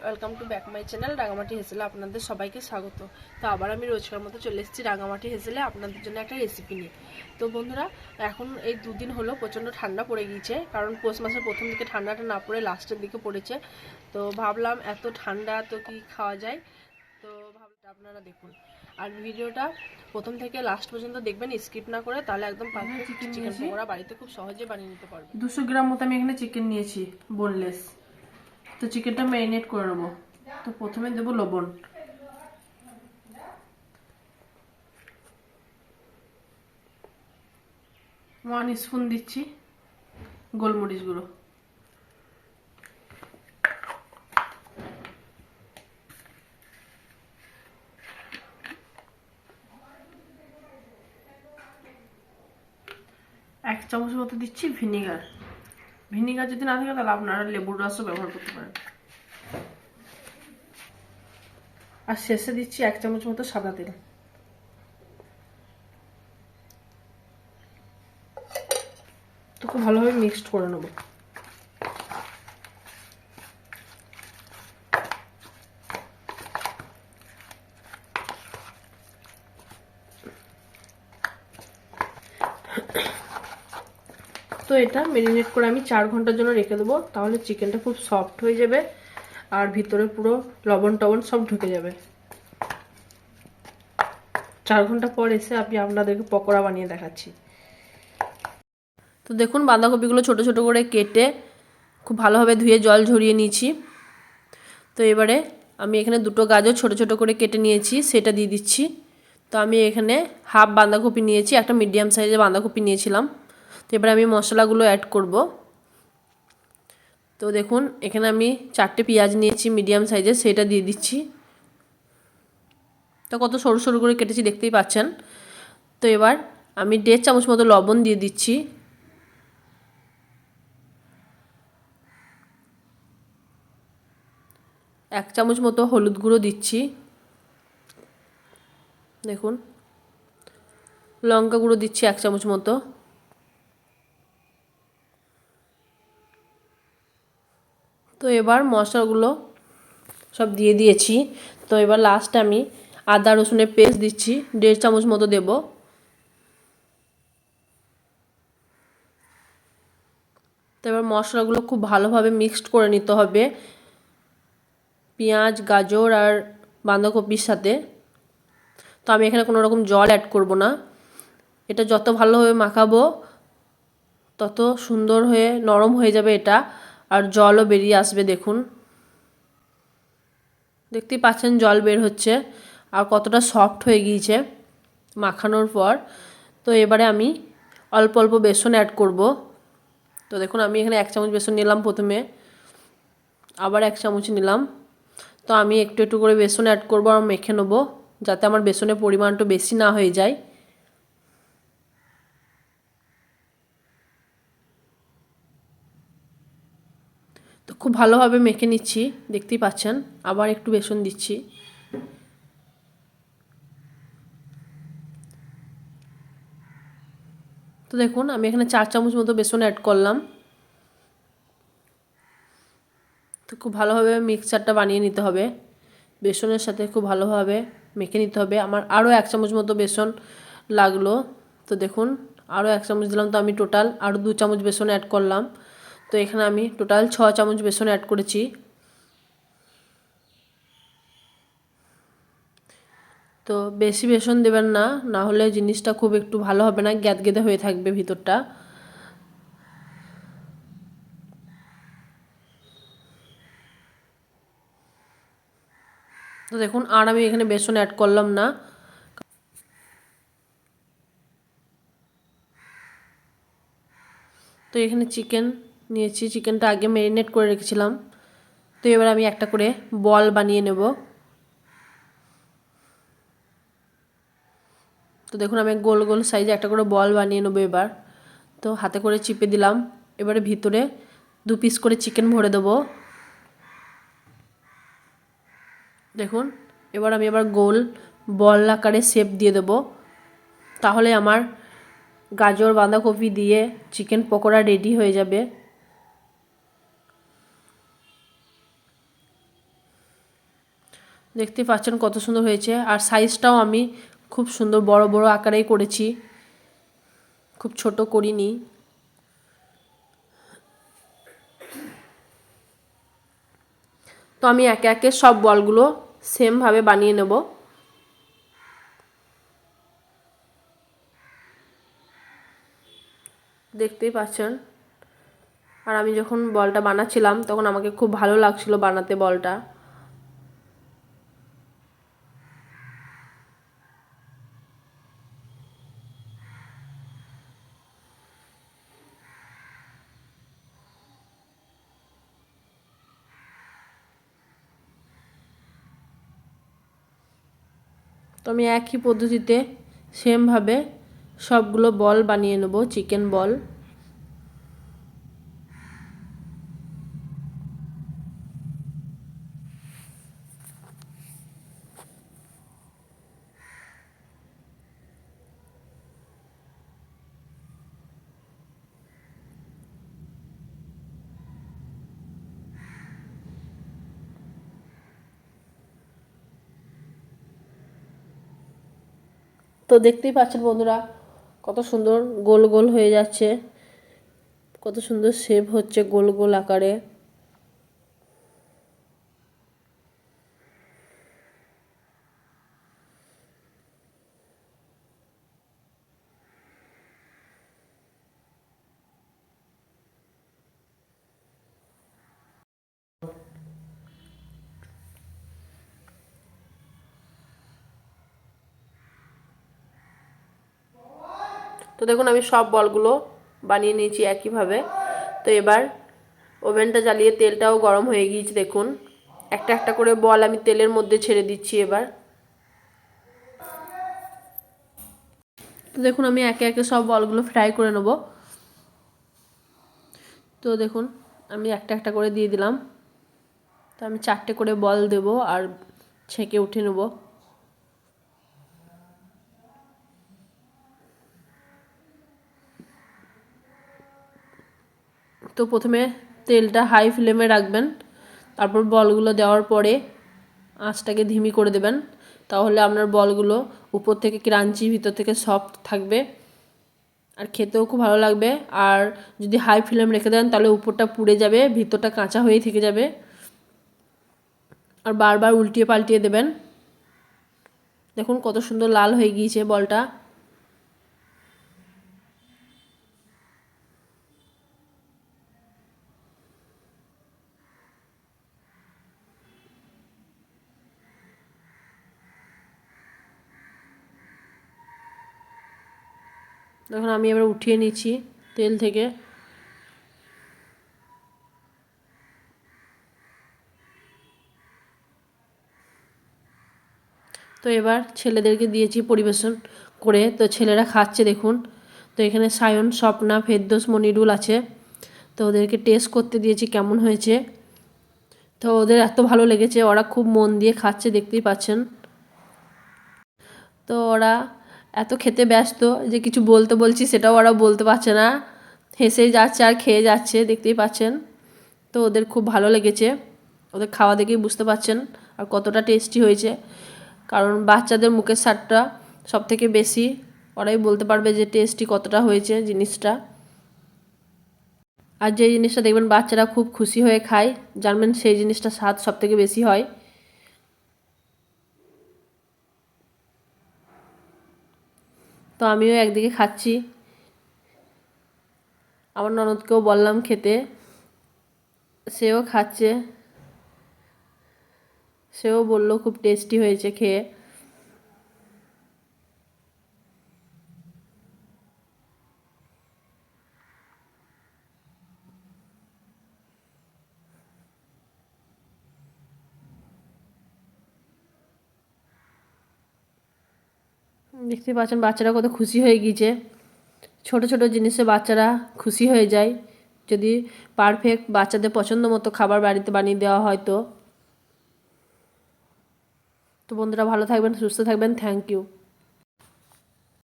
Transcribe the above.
Welcome to back my channel Rangamati হেসেলে আপনাদের সবাইকে স্বাগত। তো আবার আমি রোজকার মতো চলে এসেছি রাঙামাটি হেসেলে আপনাদের জন্য একটা রেসিপি নিয়ে। তো বন্ধুরা, এখন এই দুদিন হলো প্রচণ্ড ঠান্ডা পড়ে গিয়েছে, কারণ পৌষ মাসের প্রথম দিকে ঠান্ডাটা না পড়ে লাস্টের দিকে পড়েছে। তো ভাবলাম এত ঠান্ডা তো কি খাওয়া যায়, তো ভাবলাম আপনারা দেখুন আর ভিডিওটা প্রথম থেকে লাস্ট পর্যন্ত দেখবেন, স্কিপ না করে, তাহলে একদম পারফেক্ট চিকেন পকোড়া বাড়িতে খুব সহজে বানিয়ে নিতে পারবেন। 200 গ্রাম মতো আমি এখানে চিকেন নিয়েছি, বোনলেস। তো চিকেনটা ম্যারিনেট করে নেবো। তো প্রথমে দেবো লবণ, 1 স্পুন দিচ্ছি গোলমরিচ গুঁড়ো, এক চামচ মতো দিচ্ছি ভিনিগার। ভিনিগার যদি না থাকে তাহলে আপনারা লেবুর রসও ব্যবহার করতে পারেন। আর শেষে দিচ্ছি 1 চামচ মতো সাদা তেল। তো খুব ভালোভাবে মিক্সড করে নেব। তো এটা ম্যারিনেট করে আমি 4 ঘন্টার জন্য রেখে দেবো, তাহলে চিকেনটা খুব সফট হয়ে যাবে আর ভিতরে পুরো লবণ টবণ সব ঢুকে যাবে। 4 ঘন্টা পর এসে আমি আপনাদেরকে পকোড়া বানিয়ে দেখাচ্ছি। তো দেখুন, বাঁধাকপিগুলো ছোট ছোট করে কেটে খুব ভালোভাবে ধুয়ে জল ঝরিয়ে নিয়েছি। তো এবারে আমি এখানে 2টো গাজর ছোট ছোট করে কেটে নিয়েছি, সেটা দিয়ে দিচ্ছি। তো আমি এখানে হাফ বাঁধাকপি নিয়েছি, একটা মিডিয়াম সাইজের বাঁধাকপি নিয়েছিলাম। তো এবারে আমি মশলাগুলো অ্যাড করব। তো দেখুন, এখানে আমি 4টে পেঁয়াজ নিয়েছি মিডিয়াম সাইজের, সেটা দিয়ে দিচ্ছি। তো কত সরু সরু করে কেটেছি দেখতেই পাচ্ছেন। তো এবার আমি 1.5 চামচ মতো লবণ দিয়ে দিচ্ছি। এক চামচ মতো হলুদ গুঁড়ো দিচ্ছি। দেখুন, লঙ্কা গুঁড়ো দিচ্ছি 1 চামচ মতো। তো এবার মশলাগুলো সব দিয়ে দিয়েছি। তো এবার লাস্টে আমি আদা রসুনের পেস্ট দিচ্ছি, 1.5 চামচ মতো দেব। তো এবার মশলাগুলো খুব ভালোভাবে মিক্সড করে নিতে হবে পেঁয়াজ, গাজর আর বাঁধাকপির সাথে। তো আমি এখানে কোনো রকম জল অ্যাড করব না। এটা যত ভালোভাবে মাখাবো তত সুন্দর হয়ে নরম হয়ে যাবে এটা, আর জলও বেরিয়ে আসবে। দেখুন, দেখতেই পাচ্ছেন জল বের হচ্ছে আর কতটা সফট হয়ে গিয়েছে মাখানোর পর। তো এবারে আমি অল্প অল্প বেসন অ্যাড করব। তো দেখুন, আমি এখানে 1 চামচ বেসন নিলাম প্রথমে, আবার 1 চামচ নিলাম। তো আমি একটু একটু করে বেসন অ্যাড করব আর মেখে নেব, যাতে আমার বেসনের পরিমাণটা বেশি না হয়ে যায়। তো খুব ভালোভাবে মেখে নিচ্ছি, দেখতেই পাচ্ছেন। আবার একটু বেসন দিচ্ছি। তো দেখুন, আমি এখানে 4 চামচ মতো বেসন অ্যাড করলাম। তো খুব ভালোভাবে মিক্সচারটা বানিয়ে নিতে হবে, বেসনের সাথে খুব ভালোভাবে মেখে নিতে হবে। আমার আরও 1 চামচ মতো বেসন লাগলো। তো দেখুন, আরও 1 চামচ দিলাম। তো আমি টোটাল আরও 2 চামচ বেসন অ্যাড করলাম। তো এখানে আমি টোটাল 6 চামচ বেসন অ্যাড করেছি। তো বেশি বেসন দেবেন না, না হলে জিনিসটা খুব একটু ভালো হবে না, গ্যাদগেদে হয়ে থাকবে ভিতরটা। তো দেখুন, আর আমি এখানে বেসন অ্যাড করলাম না। তো এখানে চিকেন নিয়েছি, চিকেনটা আগে ম্যারিনেট করে রেখেছিলাম। তো এবার আমি একটা করে বল বানিয়ে নেব। তো দেখুন, আমি গোল গোল সাইজে একটা করে বল বানিয়ে নেবো এবার। তো হাতে করে চিপে দিলাম। এবারে ভিতরে 2 পিস করে চিকেন ভরে দেবো। দেখুন, এবার আমি আবার গোল বল আকারে শেপ দিয়ে দেবো। তাহলে আমার গাজর বাঁধাকপি দিয়ে চিকেন পকোড়া রেডি হয়ে যাবে। দেখতে পাচ্ছেন কত সুন্দর হয়েছে। আর সাইজটাও আমি খুব সুন্দর বড় বড় আকারেই করেছি, খুব ছোট করিনি। তো আমি একে একে সব বলগুলো সেমভাবে বানিয়ে নেব। দেখতেই পাচ্ছেন। আর আমি যখন বলটা বানাচ্ছিলাম তখন আমাকে খুব ভালো লাগছিল বানাতে বলটা। তো আমি একই পদ্ধতিতে সেমভাবে সবগুলো বল বানিয়ে নেব, চিকেন বল। তো দেখতেই পাচ্ছেন বন্ধুরা কত সুন্দর গোল গোল হয়ে যাচ্ছে, কত সুন্দর শেপ হচ্ছে গোল গোল আকারে। তো দেখুন আমি সব বলগুলো বানিয়ে নিয়েছি একইভাবে। তো এবার ওভেনটা জ্বালিয়ে তেলটাও গরম হয়ে গিয়েছে। দেখুন একটা একটা করে বল আমি তেলের মধ্যে ছেড়ে দিচ্ছি এবার। তো দেখুন আমি একে একে সব বলগুলো ফ্রাই করে নেব। তো দেখুন আমি একটা একটা করে দিয়ে দিলাম। তো আমি 4টে করে বল দেব আর ছেঁকে উঠে নেব। তো প্রথমে তেলটা হাই ফ্লেমে রাখবেন, তারপর বলগুলো দেওয়ার পরে আঁচটাকে ধিমি করে দেবেন। তাহলে আপনার বলগুলো উপর থেকে ক্রাঞ্চি, ভিতর থেকে সফট থাকবে আর খেতেও খুব ভালো লাগবে। আর যদি হাই ফ্লেম রেখে দেন তাহলে উপরটা পুড়ে যাবে, ভিতরটা কাঁচা হয়ে থেকে যাবে। আর বারবার উল্টিয়ে পাল্টিয়ে দেবেন। দেখুন কত সুন্দর লাল হয়ে গিয়েছে বলটা। দেখুন আমি এবার উঠিয়ে নিচ্ছি তেল থেকে। তো এবার ছেলেদেরকে দিয়েছি পরিবেশন করে। তো ছেলেরা খাচ্ছে দেখুন। তো এখানে সায়ন, স্বপ্না, ফেরদৌস, মনিরুল আছে। তো ওদেরকে টেস্ট করতে দিয়েছি কেমন হয়েছে। তো ওদের এত ভালো লেগেছে, ওরা খুব মন দিয়ে খাচ্ছে, দেখতেই পাচ্ছেন। তো ওরা এত খেতে ব্যস্ত যে কিছু বলতে বলছি সেটাও ওরা বলতে পারছে না, হেসে যাচ্ছে আর খেয়ে যাচ্ছে, দেখতেই পাচ্ছেন। তো ওদের খুব ভালো লেগেছে, ওদের খাওয়া দেখেই বুঝতে পারছেন আর কতটা টেস্টি হয়েছে। কারণ বাচ্চাদের মুখের স্বাদটা সবথেকে বেশি, ওরাই বলতে পারবে যে টেস্টি কতটা হয়েছে জিনিসটা। আর যে জিনিসটা দেখবেন বাচ্চারা খুব খুশি হয়ে খায়, জানবেন সেই জিনিসটা স্বাদ সবথেকে বেশি হয়। তো আমিও একদিকে খাচ্ছি, আমার ননদকেও বললাম খেতে, সেও খাচ্ছে, সেও বলল খুব টেস্টি হয়েছে খেয়ে। দেখতে পাচ্ছেন বাচ্চারা কত খুশি হয়ে গিয়েছে। ছোট ছোট জিনিসে বাচ্চারা খুশি হয়ে যায় যদি পারফেক্ট বাচ্চাদের পছন্দ মতো খাবার বাড়িতে বানিয়ে দেওয়া হয়। তো বন্ধুরা ভালো থাকবেন, সুস্থ থাকবেন। Thank you.